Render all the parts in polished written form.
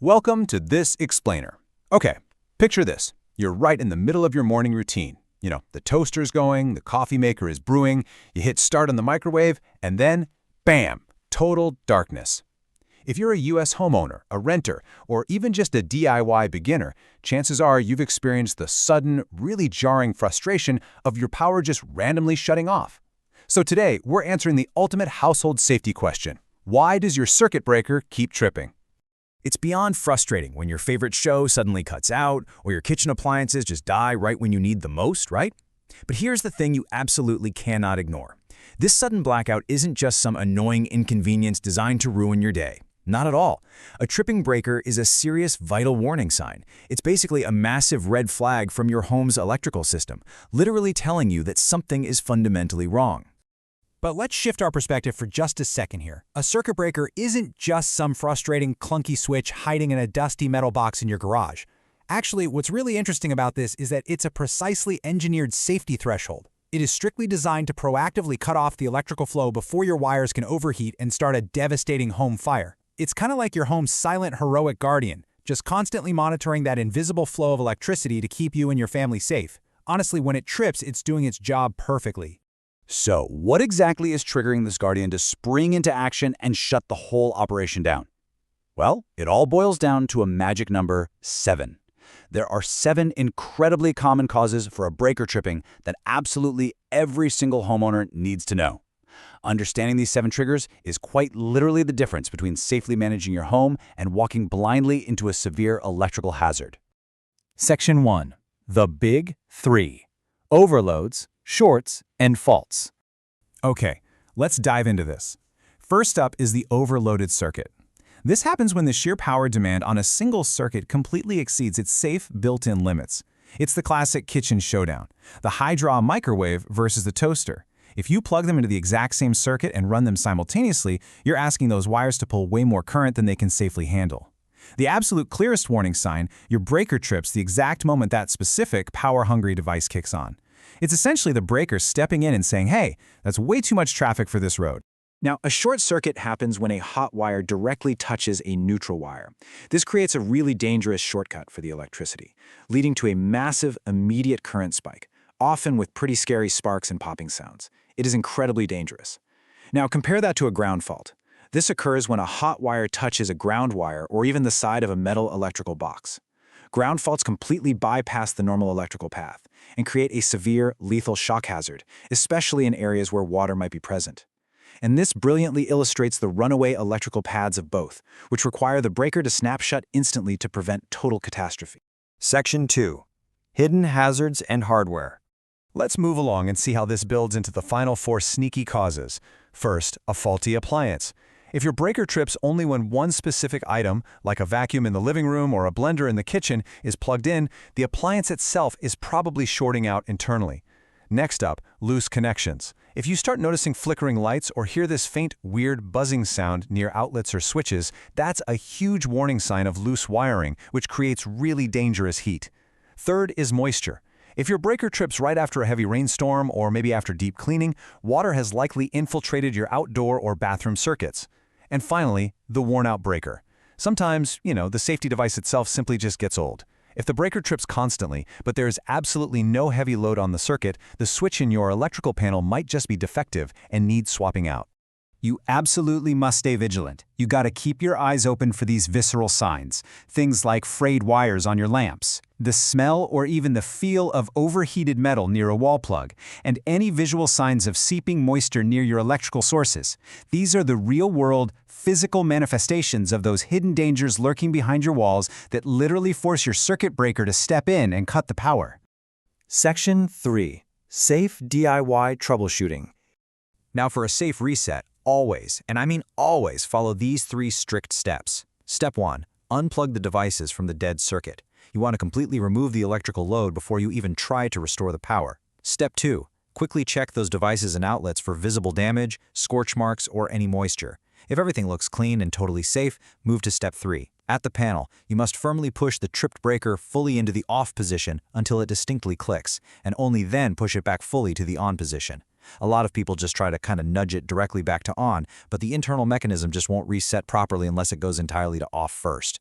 Welcome to this explainer. Okay, picture this. You're right in the middle of your morning routine. The toaster's going, the coffee maker is brewing, you hit start on the microwave, and then, bam, total darkness. If you're a US homeowner, a renter, or even just a DIY beginner, chances are you've experienced the sudden, really jarring frustration of your power just randomly shutting off. So today, we're answering the ultimate household safety question. Why does your circuit breaker keep tripping? It's beyond frustrating when your favorite show suddenly cuts out or your kitchen appliances just die right when you need them most, right? But here's the thing you absolutely cannot ignore. This sudden blackout isn't just some annoying inconvenience designed to ruin your day. Not at all. A tripping breaker is a serious vital warning sign. It's basically a massive red flag from your home's electrical system, literally telling you that something is fundamentally wrong. But let's shift our perspective for just a second here. A circuit breaker isn't just some frustrating, clunky switch hiding in a dusty metal box in your garage. Actually, what's really interesting about this is that it's a precisely engineered safety threshold. It is strictly designed to proactively cut off the electrical flow before your wires can overheat and start a devastating home fire. It's kind of like your home's silent, heroic guardian, just constantly monitoring that invisible flow of electricity to keep you and your family safe. Honestly, when it trips, it's doing its job perfectly. So, what exactly is triggering this guardian to spring into action and shut the whole operation down? Well, it all boils down to a magic number 7. There are 7 incredibly common causes for a breaker tripping that absolutely every single homeowner needs to know. Understanding these 7 triggers is quite literally the difference between safely managing your home and walking blindly into a severe electrical hazard. Section 1. The Big 3. Overloads, shorts, and faults. Okay, let's dive into this. First up is the overloaded circuit. This happens when the sheer power demand on a single circuit completely exceeds its safe built-in limits. It's the classic kitchen showdown, the high-draw microwave versus the toaster. If you plug them into the exact same circuit and run them simultaneously, you're asking those wires to pull way more current than they can safely handle. The absolute clearest warning sign, your breaker trips the exact moment that specific power-hungry device kicks on. It's essentially the breaker stepping in and saying, hey, that's way too much traffic for this road. Now, a short circuit happens when a hot wire directly touches a neutral wire. This creates a really dangerous shortcut for the electricity, leading to a massive, immediate current spike, often with pretty scary sparks and popping sounds. It is incredibly dangerous. Now, compare that to a ground fault. This occurs when a hot wire touches a ground wire or even the side of a metal electrical box. Ground faults completely bypass the normal electrical path and create a severe, lethal shock hazard, especially in areas where water might be present. And this brilliantly illustrates the runaway electrical paths of both, which require the breaker to snap shut instantly to prevent total catastrophe. Section 2. Hidden hazards and hardware. Let's move along and see how this builds into the final 4 sneaky causes. First, a faulty appliance. If your breaker trips only when one specific item, like a vacuum in the living room or a blender in the kitchen, is plugged in, the appliance itself is probably shorting out internally. Next up, loose connections. If you start noticing flickering lights or hear this faint, weird buzzing sound near outlets or switches, that's a huge warning sign of loose wiring, which creates really dangerous heat. Third is moisture. If your breaker trips right after a heavy rainstorm or maybe after deep cleaning, water has likely infiltrated your outdoor or bathroom circuits. And finally, the worn-out breaker. Sometimes, the safety device itself simply just gets old. If the breaker trips constantly, but there is absolutely no heavy load on the circuit, the switch in your electrical panel might just be defective and need swapping out. You absolutely must stay vigilant. You gotta keep your eyes open for these visceral signs. Things like frayed wires on your lamps, the smell or even the feel of overheated metal near a wall plug, and any visual signs of seeping moisture near your electrical sources. These are the real-world, physical manifestations of those hidden dangers lurking behind your walls that literally force your circuit breaker to step in and cut the power. Section 3. Safe DIY troubleshooting. Now for a safe reset, always, and I mean always, follow these 3 strict steps. Step 1. Unplug the devices from the dead circuit. You want to completely remove the electrical load before you even try to restore the power. Step 2. Quickly check those devices and outlets for visible damage, scorch marks, or any moisture. If everything looks clean and totally safe, move to Step 3. At the panel, you must firmly push the tripped breaker fully into the off position until it distinctly clicks, and only then push it back fully to the on position. A lot of people just try to kind of nudge it directly back to on, but the internal mechanism just won't reset properly unless it goes entirely to off first.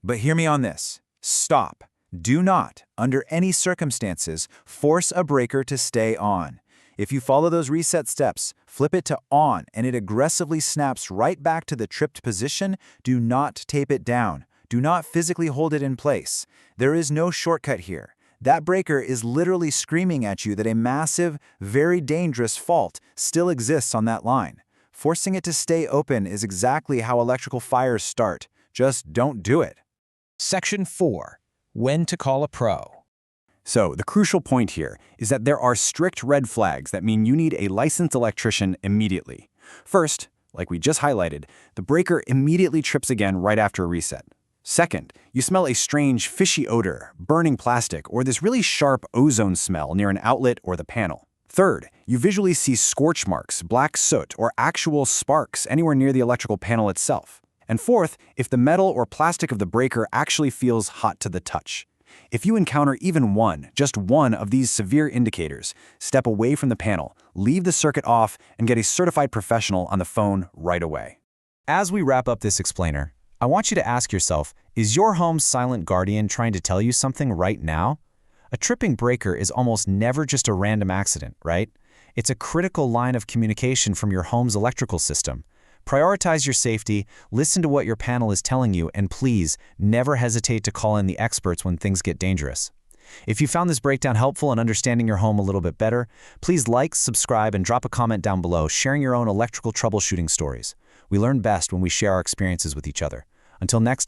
But hear me on this. Stop. Do not, under any circumstances, force a breaker to stay on. If you follow those reset steps, flip it to on, and it aggressively snaps right back to the tripped position, do not tape it down. Do not physically hold it in place. There is no shortcut here. That breaker is literally screaming at you that a massive, very dangerous fault still exists on that line. Forcing it to stay open is exactly how electrical fires start. Just don't do it. Section 4. When to call a pro. So, the crucial point here is that there are strict red flags that mean you need a licensed electrician immediately. First, like we just highlighted, the breaker immediately trips again right after a reset. Second, you smell a strange, fishy odor, burning plastic, or this really sharp ozone smell near an outlet or the panel. Third, you visually see scorch marks, black soot, or actual sparks anywhere near the electrical panel itself. And fourth, if the metal or plastic of the breaker actually feels hot to the touch. If you encounter even one, just one of these severe indicators, step away from the panel, leave the circuit off, and get a certified professional on the phone right away. As we wrap up this explainer, I want you to ask yourself, is your home's silent guardian trying to tell you something right now? A tripping breaker is almost never just a random accident, right? It's a critical line of communication from your home's electrical system. Prioritize your safety, listen to what your panel is telling you, and please, never hesitate to call in the experts when things get dangerous. If you found this breakdown helpful in understanding your home a little bit better, please like, subscribe, and drop a comment down below sharing your own electrical troubleshooting stories. We learn best when we share our experiences with each other. Until next time.